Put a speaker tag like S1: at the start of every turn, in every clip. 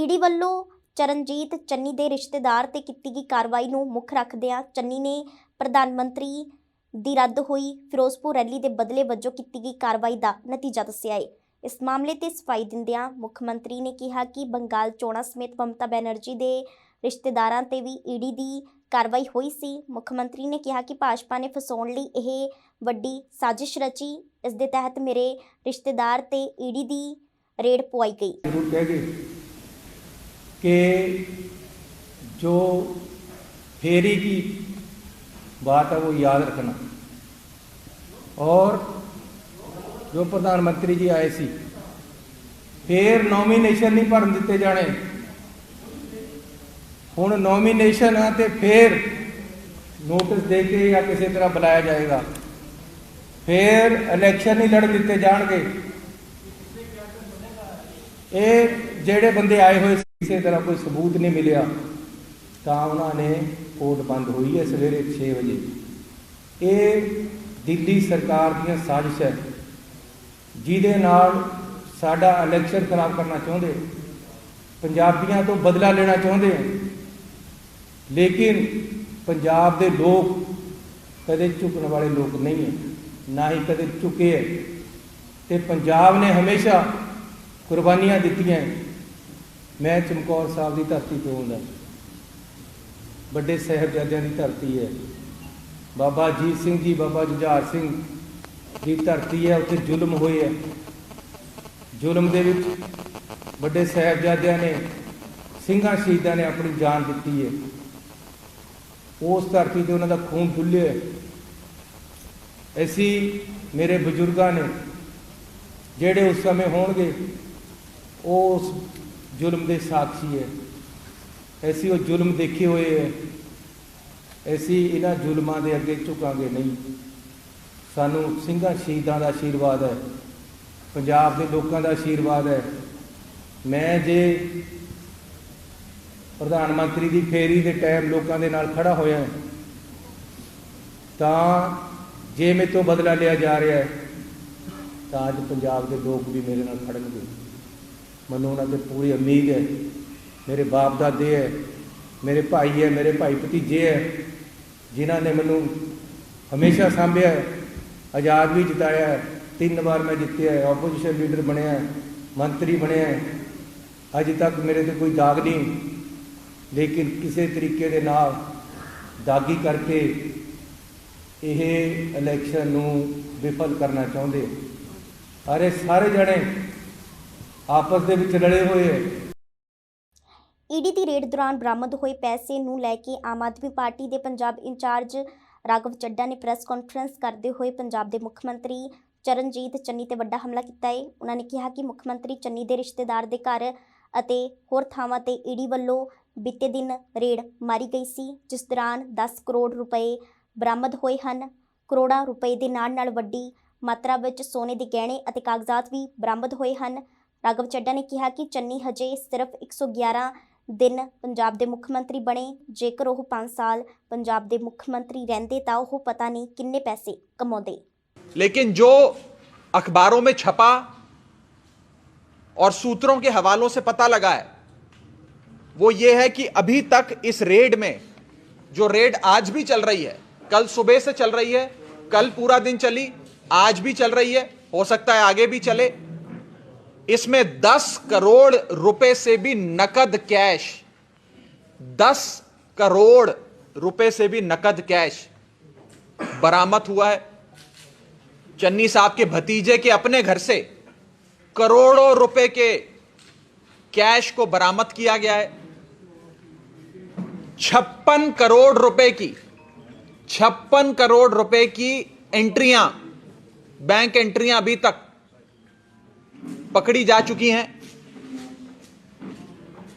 S1: ED ਵੱਲੋਂ ਚਰਨਜੀਤ ਚੰਨੀ ਦੇ ਰਿਸ਼ਤੇਦਾਰ ਤੇ ਕੀਤੀ ਗਈ ਕਾਰਵਾਈ ਨੂੰ ਮੁੱਖ ਰੱਖਦਿਆਂ ਚੰਨੀ ਨੇ ਪ੍ਰਧਾਨ ਮੰਤਰੀ ਦੀ ਰੱਦ ਹੋਈ ਫਿਰੋਜ਼ਪੁਰ ਰੈਲੀ ਦੇ ਬਦਲੇ ਵਜੋਂ ਕੀਤੀ ਗਈ ਕਾਰਵਾਈ ਦਾ ਨਤੀਜਾ ਦੱਸਿਆ ਹੈ। इस मामले ते सफाई दिंदियां मुख्यमंत्री ने कहा कि बंगाल चोणां समेत ममता बनर्जी दे रिश्तेदारां ते भी ईडी दी कार्रवाई हुई सी। मुख्यमंत्री ने कहा कि भाजपा ने फसाउण लई इह वड्डी साजिश रची। इस दे तहत मेरे रिश्तेदार ते ईडी दी रेड पवाई गई।
S2: जरूर कह गए कि जो फेरी की बात है वो याद रखना, और जो प्रधानमंत्री जी आए सी फिर नॉमीनेशन नहीं भरन दिते जाने। हुण नॉमीनेशन है तो फिर नोटिस दे के या किसी तरह बुलाया जाएगा, फिर इलैक्शन नहीं लड़ दिते जाएंगे। ये जेड़े बंदे आए हुए किसी तरह कोई सबूत नहीं मिलिया तो उन्होंने कोर्ट बंद हुई है सवेरे 6 बजे। ये दिल्ली सरकार दी साजिश है जिहदे नाल साडा इलैक्शन खराब करना चाहते, पंजाबियों तो बदला लेना चाहते हैं। लेकिन पंजाब के लोग कदे झुकने वाले लोग नहीं हैं, ना ही कदे झुके है। तो पंजाब ने हमेशा कुर्बानियां दी हैं। मैं चमकौर साहब की धरती तो आउंदा, बड़े साहिबजादियां की धरती है, बाबा अजीत सिंह जी बाबा जुझार सिंह की धरती है। उत्थे जुल्म होए है, जुल्म दे विच बड़े साहिबजादियां ने सिंघां शहीदां ने अपनी जान दी है। उस धरती से उन्होंने खून डुल्लिया है। ऐसी मेरे बजुर्गों ने जेड़े उस समय होणगे उस जुल्म के साक्षी है। ऐसी वो जुल्म देखे हुए है, ऐसी इन्हां जुल्मां दे अगे झुकांगे नहीं। सानू सिंघां शहीदां दा आशीर्वाद है, पंजाब के लोगों का आशीर्वाद है। मैं जे प्रधानमंत्री की फेरी के टाइम लोगों के नाल खड़ा होया तो जे मेरे तो बदला लिया जा रहा है तो अज पंजाब के लोग भी मेरे नाल खड़नगे। मैनूं उन्हां ते पूरी उम्मीद है। मेरे बाप दादे है, मेरे भाई है, मेरे भाई भतीजे है, जिन्हां ने मैनूं हमेशा सांभिया है, आज़ाद भी जिताया है, 3 बार मैं जितया है, ओपोजिशन लीडर बनया है, मंत्री बनया है। अज तक मेरे ते कोई दाग नहीं, लेकिन किसी तरीके दे नाल दागी करके यह इलैक्शन नूं विफल करना चाहते। अरे सारे जने आपस दे विच लड़े हुए है।
S1: ईडी की रेड दौरान बरामद होए पैसे नूं लैके आम आदमी पार्टी के पंजाब इंचार्ज राघव चड्डा ने प्रेस कॉन्फ्रेंस करते हुए पंजाब के मुख्यमंत्री चरणजीत चन्नी ते वड्डा हमला किया है। उन्होंने कहा कि मुख्यमंत्री चन्नी के रिश्तेदार के घर अते होर थावां ते ईडी वल्लों बीते दिन रेड मारी गई सी, जिस दौरान 10 करोड़ रुपए बरामद होए हैं। करोड़ों रुपए के नाल वड्डी मात्रा विच सोने के गहने अते कागजात भी बरामद होए हैं। राघव चड्डा ने कहा कि चन्नी हजे सिर्फ 111 दिन पंजाब के मुख्यमंत्री बने। जेकर वह 5 साल पंजाब के मुख्यमंत्री रहंदे तां वह पता नहीं किन्ने पैसे कमाउंदे।
S3: लेकिन जो अखबारों में छपा और सूत्रों के हवालों से पता लगा है वो ये है कि अभी तक इस रेड में, जो रेड आज भी चल रही है, कल सुबह से चल रही है, कल पूरा दिन चली, आज भी चल रही है, हो सकता है आगे भी चले, इसमें 10 करोड़ रुपए से भी नकद कैश, 10 करोड़ रुपए से भी नकद कैश बरामद हुआ है। चन्नी साहब के भतीजे के अपने घर से करोड़ों रुपए के कैश को बरामद किया गया है। 56 करोड़ रुपए की 56 करोड़ रुपए की एंट्रियां, बैंक एंट्रियां अभी तक पकड़ी जा चुकी हैं।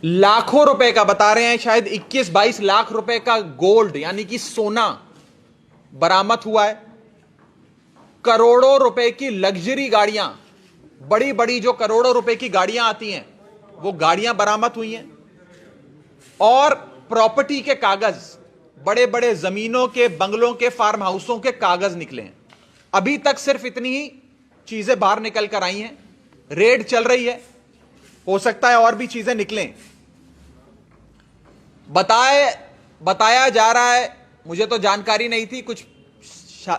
S3: लाखों रुपए का बता रहे हैं, शायद 21-22 लाख रुपए का गोल्ड यानी कि सोना बरामद हुआ है। करोड़ों रुपए की लग्जरी गाड़ियां, बड़ी बड़ी जो करोड़ों रुपए की गाड़ियां आती हैं वो गाड़ियां बरामद हुई हैं। और प्रॉपर्टी के कागज, बड़े बड़े जमीनों के, बंगलों के, फार्म हाउसों के कागज निकले हैं। अभी तक सिर्फ इतनी ही चीजें बाहर निकल कर आई हैं। रेड चल रही है, हो सकता है और भी चीजें निकलें, बताया जा रहा है, मुझे तो जानकारी नहीं थी, कुछ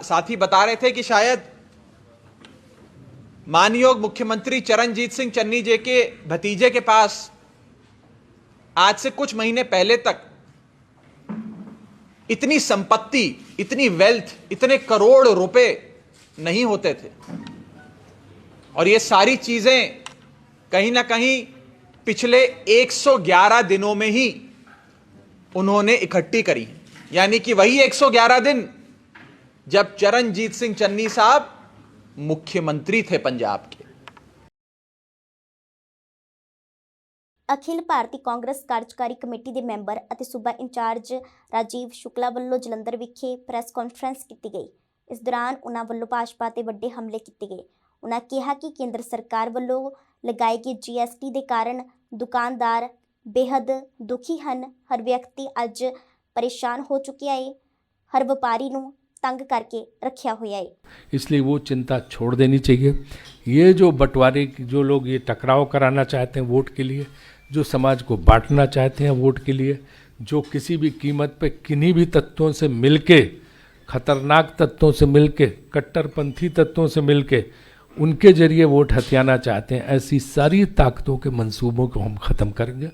S3: साथी बता रहे थे कि शायद माननीय मुख्यमंत्री चरणजीत सिंह चन्नी जी के भतीजे के पास आज से कुछ महीने पहले तक इतनी संपत्ति, इतनी वेल्थ, इतने करोड़ रुपए नहीं होते थे। और ये सारी चीजें कहीं ना कहीं पिछले 111 दिनों में ही उन्होंने इकट्ठी करी। यानी कि वही 111 दिन जब चरणजीत सिंह चन्नी साहब मुख्यमंत्री थे पंजाब के।
S1: अखिल भारती कांग्रेस कार्यकारी कमेटी ਦੇ ਮੈਂਬਰ ਅਤੇ ਸੂਬਾ ਇੰਚਾਰਜ ਰਾਜੀਵ ਸ਼ੁਕਲਾ ਵੱਲੋਂ ਜਲੰਧਰ ਵਿਖੇ ਪ੍ਰੈਸ ਕਾਨਫਰੰਸ ਕੀਤੀ ਗਈ। ਇਸ ਦੌਰਾਨ ਉਹਨਾਂ ਵੱਲੋਂ ਭਾਜਪਾ ਤੇ ਵੱਡੇ ਹਮਲੇ ਕੀਤੇ ਗਏ। ਉਹਨਾਂ ਕਿਹਾ ਕਿ ਕੇਂਦਰ ਸਰਕਾਰ ਵੱਲੋਂ ਲਗਾਏ ਗਏ GST ਦੇ ਕਾਰਨ ਦੁਕਾਨਦਾਰ ਬੇहद ਦੁਖੀ ਹਨ। ਹਰ ਵਿਅਕਤੀ ਅੱਜ ਪਰੇਸ਼ਾਨ ਹੋ ਚੁੱਕਿਆ ਹੈ। हर व्यापारी ਨੂੰ तंग करके रखा हुआ है।
S4: इसलिए वो चिंता छोड़ देनी चाहिए। ये जो बंटवारे की जो लोग ये टकराव कराना चाहते हैं वोट के लिए, जो समाज को बांटना चाहते हैं वोट के लिए, जो किसी भी कीमत पे किन्हीं भी तत्वों से मिलके, खतरनाक तत्वों से मिलके, कट्टरपंथी तत्वों से मिलके उनके जरिए वोट हथियाना चाहते हैं, ऐसी सारी ताकतों के मंसूबों को हम ख़त्म करेंगे।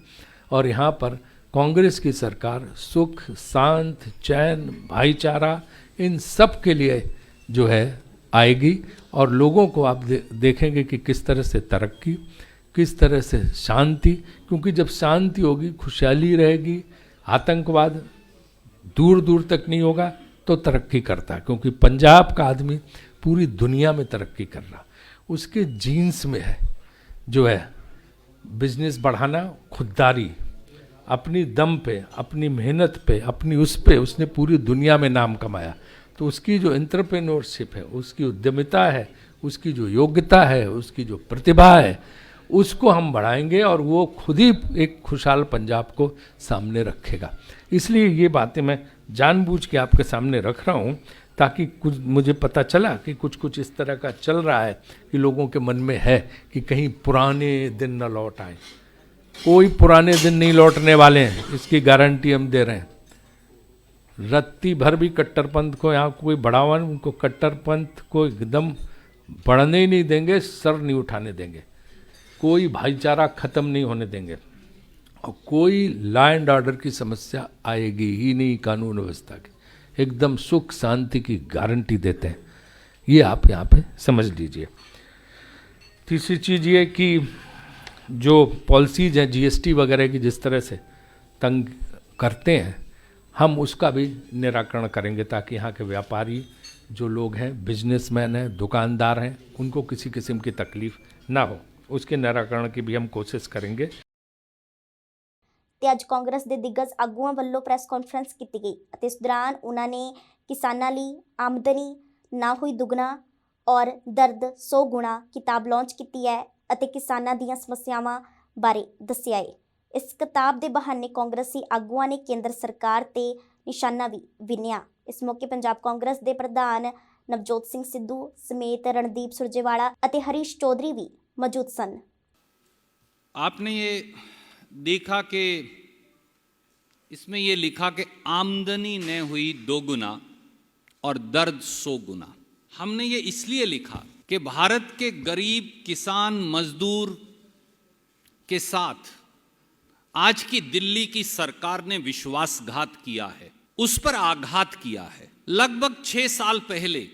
S4: और यहाँ पर कांग्रेस की सरकार सुख, शांत, चैन, भाईचारा इन सब के लिए जो है आएगी। और लोगों को आप देखेंगे कि किस तरह से तरक्की, किस तरह से शांति, क्योंकि जब शांति होगी, खुशहाली रहेगी, आतंकवाद दूर दूर तक नहीं होगा तो तरक्की करता है। क्योंकि पंजाब का आदमी पूरी दुनिया में तरक्की कर रहा, उसके जीन्स में है जो है बिजनेस बढ़ाना, खुददारी, अपनी दम पे, अपनी मेहनत पे, अपनी उस पे उसने पूरी दुनिया में नाम कमाया। तो उसकी जो एंटरप्रेन्योरशिप है, उसकी उद्यमिता है, उसकी जो योग्यता है, उसकी जो प्रतिभा है, उसको हम बढ़ाएंगे और वो खुद ही एक खुशहाल पंजाब को सामने रखेगा। इसलिए ये बातें मैं जानबूझ के आपके सामने रख रहा हूँ ताकि कुछ मुझे पता चला कि कुछ इस तरह का चल रहा है कि लोगों के मन में है कि कहीं पुराने दिन न लौट आए। कोई पुराने दिन नहीं लौटने वाले हैं, इसकी गारंटी हम दे रहे हैं। रत्ती भर भी कट्टरपंथ को यहाँ कोई बढ़ावा नहीं, उनको कट्टरपंथ को एकदम बढ़ने ही नहीं देंगे, सर नहीं उठाने देंगे, कोई भाईचारा खत्म नहीं होने देंगे और कोई लॉ एंड ऑर्डर की समस्या आएगी ही नहीं। कानून व्यवस्था की एकदम सुख शांति की गारंटी देते हैं, ये आप यहाँ पे समझ लीजिए। तीसरी चीज़ ये कि जो पॉलिसीज हैं GST वगैरह की जिस तरह से तंग करते हैं, हम उसका भी निराकरण करेंगे ताकि यहाँ के व्यापारी जो लोग हैं, बिजनेसमैन हैं, दुकानदार हैं, उनको किसी किस्म की तकलीफ ना हो, उसके निराकरण की भी हम कोशिश करेंगे।
S1: ਤੇ ਅੱਜ ਕਾਂਗਰਸ ਦੇ ਦਿੱਗਜ ਆਗੂਆਂ ਵੱਲੋਂ ਪ੍ਰੈਸ ਕਾਨਫਰੰਸ ਕੀਤੀ ਗਈ ਅਤੇ ਇਸ ਦੌਰਾਨ ਉਹਨਾਂ ਨੇ ਕਿਸਾਨਾਂ ਲਈ ਆਮਦਨੀ ਨਾ ਹੋਈ ਦੁੱਗਣਾ ਔਰ ਦਰਦ 100 ਗੁਣਾ ਕਿਤਾਬ ਲਾਂਚ ਕੀਤੀ ਹੈ ਅਤੇ ਕਿਸਾਨਾਂ ਦੀਆਂ ਸਮੱਸਿਆਵਾਂ ਬਾਰੇ ਦੱਸਿਆ ਹੈ। ਇਸ ਕਿਤਾਬ ਦੇ ਬਹਾਨੇ ਕਾਂਗਰਸੀ ਆਗੂਆਂ ਨੇ ਕੇਂਦਰ ਸਰਕਾਰ ਤੇ ਨਿਸ਼ਾਨਾ ਵੀ ਵਿੰਨਿਆ। ਇਸ ਮੌਕੇ ਪੰਜਾਬ ਕਾਂਗਰਸ ਦੇ ਪ੍ਰਧਾਨ ਨਵਜੋਤ ਸਿੰਘ ਸਿੱਧੂ ਸਮੇਤ ਰਣਦੀਪ ਸੁਰਜੇਵਾਲਾ ਅਤੇ ਹਰੀਸ਼ ਚੌਧਰੀ ਵੀ मौजूद सन।
S5: आपने ये देखा कि इसमें ये लिखा कि आमदनी न हुई दोगुना और दर्द 100 गुना। हमने ये इसलिए लिखा कि भारत के गरीब किसान मजदूर के साथ आज की दिल्ली की सरकार ने विश्वासघात किया है, उस पर आघात किया है। लगभग 6 साल पहले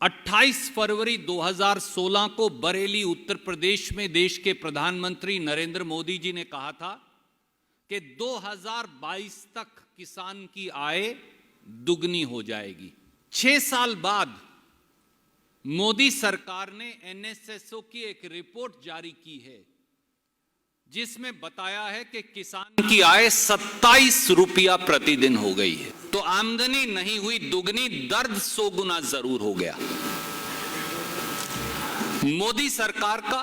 S5: 28 फरवरी 2016 को बरेली उत्तर प्रदेश में देश के प्रधानमंत्री नरेंद्र मोदी जी ने कहा था कि 2022 तक किसान की आय दुगनी हो जाएगी। 6 साल बाद मोदी सरकार ने NSSO की एक रिपोर्ट जारी की है जिसमें बताया है कि किसान की आय 27 रुपया प्रतिदिन हो गई है। तो आमदनी नहीं हुई दुगनी, दर्द 100 गुना जरूर हो गया। मोदी सरकार का,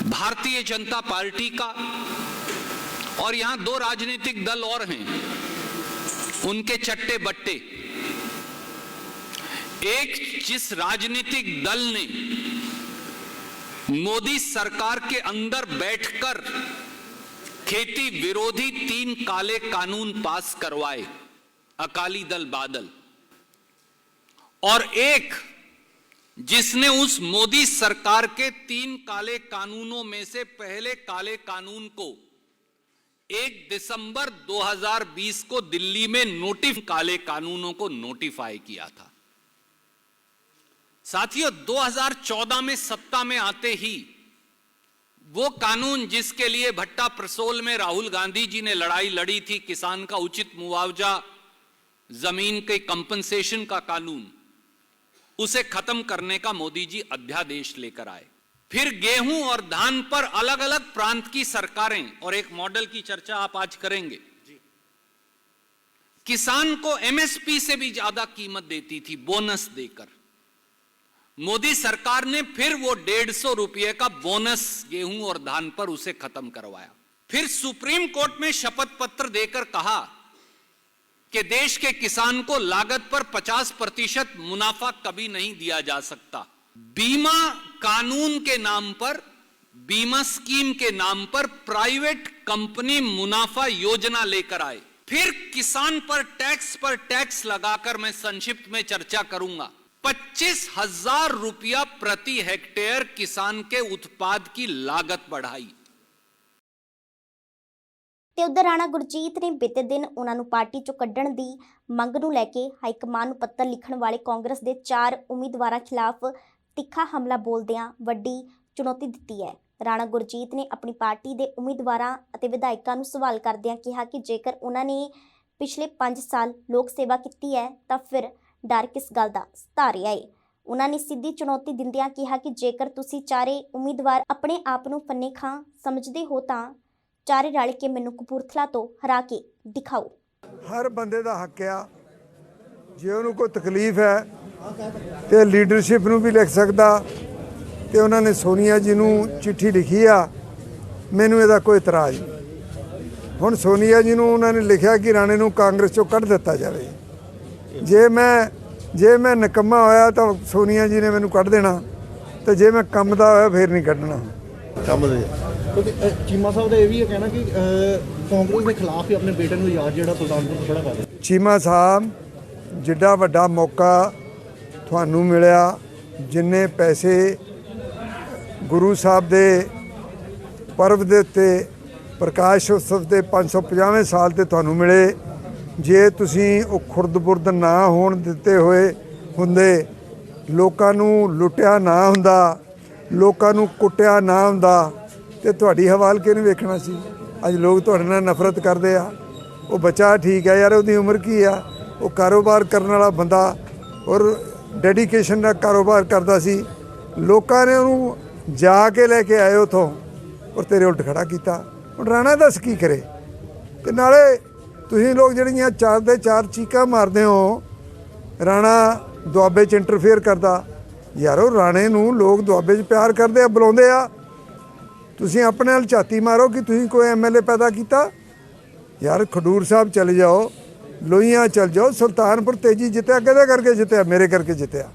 S5: भारतीय जनता पार्टी का और यहां 2 राजनीतिक दल और हैं, उनके चट्टे बट्टे। एक जिस राजनीतिक दल ने मोदी सरकार के अंदर बैठकर खेती विरोधी 3 काले कानून पास करवाए अकाली दल बादल, और एक जिसने उस मोदी सरकार के 3 काले कानूनों में से पहले काले कानून को 1 दिसंबर 2020 को दिल्ली में काले कानूनों को नोटिफाई किया था। साथियों, 2014 में सत्ता में आते ही वो कानून जिसके लिए भट्टा प्रसोल में राहुल गांधी जी ने लड़ाई लड़ी थी, किसान का उचित मुआवजा, जमीन के कंपनसेशन का कानून, उसे खत्म करने का मोदी जी अध्यादेश लेकर आए। फिर गेहूं और धान पर अलग अलग प्रांत की सरकारें, और एक मॉडल की चर्चा आप आज करेंगे, किसान को एमएसपी से भी ज्यादा कीमत देती थी बोनस देकर। मोदी सरकार ने फिर वो 150 रुपये का बोनस गेहूं और धान पर उसे खत्म करवाया। फिर सुप्रीम कोर्ट में शपथ पत्र देकर कहा कि देश के किसान को लागत पर 50% मुनाफा कभी नहीं दिया जा सकता। बीमा कानून के नाम पर, बीमा स्कीम के नाम पर प्राइवेट कंपनी मुनाफा योजना लेकर आए। फिर किसान पर टैक्स लगाकर, मैं संक्षिप्त में चर्चा करूंगा, 25,000 रुपया प्रति हेक्टेयर किसान के उत्पाद की लागत बढ़ाई।
S1: ਤੇ ਉਧਰ ਰਾਣਾ ਗੁਰਜੀਤ ਨੇ ਬੀਤੇ ਦਿਨ ਉਹਨਾਂ ਨੂੰ ਪਾਰਟੀ ਚੋਂ ਕੱਢਣ ਦੀ ਮੰਗ ਨੂੰ ਲੈ ਕੇ ਹਾਈਕਮਾਨ ਨੂੰ ਪੱਤਰ ਲਿਖਣ ਵਾਲੇ ਕਾਂਗਰਸ ਦੇ 4 ਉਮੀਦਵਾਰਾਂ ਖਿਲਾਫ ਤਿੱਖਾ ਹਮਲਾ ਬੋਲਦਿਆਂ ਵੱਡੀ ਚੁਣੌਤੀ ਦਿੱਤੀ ਹੈ। ਰਾਣਾ ਗੁਰਜੀਤ ਨੇ ਆਪਣੀ ਪਾਰਟੀ ਦੇ ਉਮੀਦਵਾਰਾਂ ਅਤੇ ਵਿਧਾਇਕਾਂ ਨੂੰ ਸਵਾਲ ਕਰਦਿਆਂ ਕਿਹਾ ਕਿ ਜੇਕਰ ਉਹਨਾਂ ਨੇ ਪਿਛਲੇ 5 ਸਾਲ ਲੋਕ ਸੇਵਾ ਕੀਤੀ ਹੈ ਤਾਂ ਫਿਰ ਡਰ ਕਿਸ ਗੱਲ ਦਾ ਸਤਾ ਰਿਹਾ ਹੈ। ਉਹਨਾਂ ਨੇ ਸਿੱਧੀ ਚੁਣੌਤੀ ਦਿੰਦਿਆਂ ਕਿਹਾ ਕਿ ਜੇਕਰ ਤੁਸੀਂ ਚਾਰੇ ਉਮੀਦਵਾਰ ਆਪਣੇ ਆਪ ਨੂੰ ਫੰਨੇ ਖਾਂ ਸਮਝਦੇ ਹੋ ਤਾਂ ਚਾਰੇ ਰਲ ਕੇ ਮੈਨੂੰ ਕਪੂਰਥਲਾ ਤੋਂ ਹਰਾ ਕੇ ਦਿਖਾਓ।
S6: ਹਰ ਬੰਦੇ ਦਾ ਹੱਕ ਆ, ਜੇ ਉਹਨੂੰ ਕੋਈ ਤਕਲੀਫ ਹੈ ਤੇ ਲੀਡਰਸ਼ਿਪ ਨੂੰ ਵੀ ਲਿਖ ਸਕਦਾ। ਤੇ ਉਹਨਾਂ ਨੇ ਸੋਨੀਆ ਜੀ ਨੂੰ ਚਿੱਠੀ ਲਿਖੀ ਆ, ਮੈਨੂੰ ਇਹਦਾ ਕੋਈ ਇਤਰਾਜ਼ ਨਹੀਂ। ਹੁਣ ਸੋਨੀਆ ਜੀ ਨੂੰ ਉਹਨਾਂ ਨੇ ਲਿਖਿਆ ਕਿ ਰਾਣੇ ਨੂੰ ਕਾਂਗਰਸ ਚੋਂ ਕੱਢ ਦਿੱਤਾ ਜਾਵੇ। ਜੇ ਮੈਂ ਨਿਕੰਮਾ ਹੋਇਆ ਤਾਂ ਸੋਨੀਆ ਜੀ ਨੇ ਮੈਨੂੰ ਕੱਢ ਦੇਣਾ, ਤੇ ਜੇ ਮੈਂ ਕੰਮ ਦਾ ਹੋਇਆ ਫਿਰ ਨਹੀਂ ਕੱਢਣਾ।
S7: ਕੰਮ ਦੇ ਕਿਉਂਕਿ ਚੀਮਾ ਸਾਹਿਬ ਦਾ ਇਹ ਵੀ ਕਹਿਣਾ ਕਿ ਕਾਂਗਰਸ ਦੇ ਖਿਲਾਫ ਹੀ ਆਪਣੇ ਬੇਟੇ ਨੂੰ ਯਾਦ ਜਿਹੜਾ ਸੁਲਤਾਨਪੁਰ ਤੋਂ ਖੜਾ ਕਰ ਦੇ।
S6: ਚੀਮਾ ਸਾਹਿਬ, ਜਿੱਡਾ ਵੱਡਾ ਮੌਕਾ ਤੁਹਾਨੂੰ ਮਿਲਿਆ, ਜਿੰਨੇ ਪੈਸੇ ਗੁਰੂ ਸਾਹਿਬ ਦੇ ਪਰਵ ਦੇ ਉੱਤੇ ਪ੍ਰਕਾਸ਼ ਉਤਸਵ ਦੇ 550ਵੇਂ ਸਾਲ ਤੇ ਤੁਹਾਨੂੰ ਮਿਲੇ, ਜੇ ਤੁਸੀਂ ਉਹ ਖੁਰਦ-ਬੁਰਦ ਨਾ ਹੋਣ ਦਿੱਤੇ ਹੋਏ ਹੁੰਦੇ, ਲੋਕਾਂ ਨੂੰ ਲੁੱਟਿਆ ਨਾ ਹੁੰਦਾ, ਲੋਕਾਂ ਨੂੰ ਕੁੱਟਿਆ ਨਾ ਹੁੰਦਾ, ਤੇ ਤੁਹਾਡੀ ਹਵਾਲ ਕਿਹਨੇ ਵੇਖਣਾ ਸੀ। ਅੱਜ ਲੋਕ ਤੁਹਾਡੇ ਨਾਲ ਨਫ਼ਰਤ ਕਰਦੇ ਆ। ਉਹ ਬੱਚਾ ਠੀਕ ਹੈ ਯਾਰ, ਉਹਦੀ ਉਮਰ ਕੀ ਆ, ਉਹ ਕਾਰੋਬਾਰ ਕਰਨ ਵਾਲਾ ਬੰਦਾ ਔਰ ਡੈਡੀਕੇਸ਼ਨ ਨਾਲ ਕਾਰੋਬਾਰ ਕਰਦਾ ਸੀ। ਲੋਕਾਂ ਨੇ ਉਹਨੂੰ ਜਾ ਕੇ ਲੈ ਕੇ ਆਏ ਉੱਥੋਂ ਔਰ ਤੇਰੇ ਉਲਟ ਖੜਾ ਕੀਤਾ। ਹੁਣ ਰਾਣਾ ਦੱਸ ਕੀ ਕਰੇ। ਤੇ ਨਾਲੇ ਤੁਸੀਂ ਲੋਕ ਜਿਹੜੀਆਂ 4 ਦੇ 4 ਚੀਕਾਂ ਮਾਰਦੇ ਹੋ, ਰਾਣਾ ਦੁਆਬੇ 'ਚ ਇੰਟਰਫੇਅਰ ਕਰਦਾ। ਯਾਰੋ, ਰਾਣੇ ਨੂੰ ਲੋਕ ਦੁਆਬੇ 'ਚ ਪਿਆਰ ਕਰਦੇ ਆ, ਬੁਲਾਉਂਦੇ ਆ। ਤੁਸੀਂ ਆਪਣੇ ਨਾਲ ਝਾਤੀ ਮਾਰੋ ਕਿ ਤੁਸੀਂ ਕੋਈ ਐਮਐਲਏ ਪੈਦਾ ਕੀਤਾ। ਯਾਰ, ਖਡੂਰ ਸਾਹਿਬ ਚਲੇ ਜਾਓ, ਲੋਹੀਆਂ ਚਲ ਜਾਓ, ਸੁਲਤਾਨਪੁਰ ਤੇਜੀ ਜਿੱਤਿਆ ਕਿਹਦੇ ਕਰਕੇ ਜਿੱਤਿਆ? ਮੇਰੇ ਕਰਕੇ ਜਿੱਤਿਆ।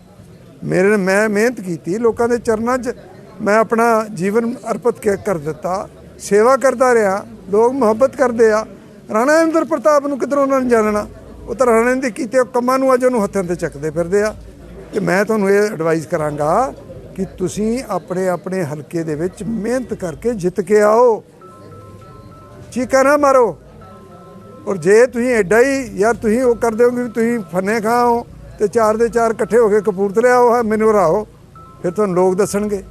S6: ਮੈਂ ਮਿਹਨਤ ਕੀਤੀ, ਲੋਕਾਂ ਦੇ ਚਰਨਾਂ 'ਚ ਮੈਂ ਆਪਣਾ ਜੀਵਨ ਅਰਪਿਤ ਕਰ ਦਿੱਤਾ, ਸੇਵਾ ਕਰਦਾ ਰਿਹਾ, ਲੋਕ ਮੁਹੱਬਤ ਕਰਦੇ ਆ। ਰਾਣਾ ਇੰਦਰ ਪ੍ਰਤਾਪ ਨੂੰ ਕਿੱਧਰੋਂ ਉਹਨਾਂ ਨੇ ਜਾਣਨਾ? ਉਹ ਤਾਂ ਰਾਣੇ ਦੇ ਕੀਤੇ ਕੰਮਾਂ ਨੂੰ ਅੱਜ ਉਹਨੂੰ ਹੱਥਾਂ 'ਤੇ ਚੱਕਦੇ ਫਿਰਦੇ ਆ। ਤੇ ਮੈਂ ਤੁਹਾਨੂੰ ਇਹ ਐਡਵਾਈਸ ਕਰਾਂਗਾ ਕਿ ਤੁਸੀਂ ਆਪਣੇ ਹਲਕੇ ਦੇ ਵਿੱਚ ਮਿਹਨਤ ਕਰਕੇ ਜਿੱਤ ਕੇ ਆਓ, ਚੀਕਾਂ ਨਾ ਮਾਰੋ। ਔਰ ਜੇ ਤੁਸੀਂ ਐਡਾ ਹੀ ਯਾਰ ਤੁਸੀਂ ਉਹ ਕਰ ਦਿਓਗੇ ਵੀ ਤੁਸੀਂ ਫੰਨੇ ਖਾਓ ਤੇ 4 ਦੇ 4 ਇਕੱਠੇ ਹੋ ਕੇ ਕਪੂਰਥਲੇ ਆਓ, ਮੈਨੂੰ ਹਰਾਓ, ਫਿਰ ਤੁਹਾਨੂੰ ਲੋਕ ਦੱਸਣਗੇ।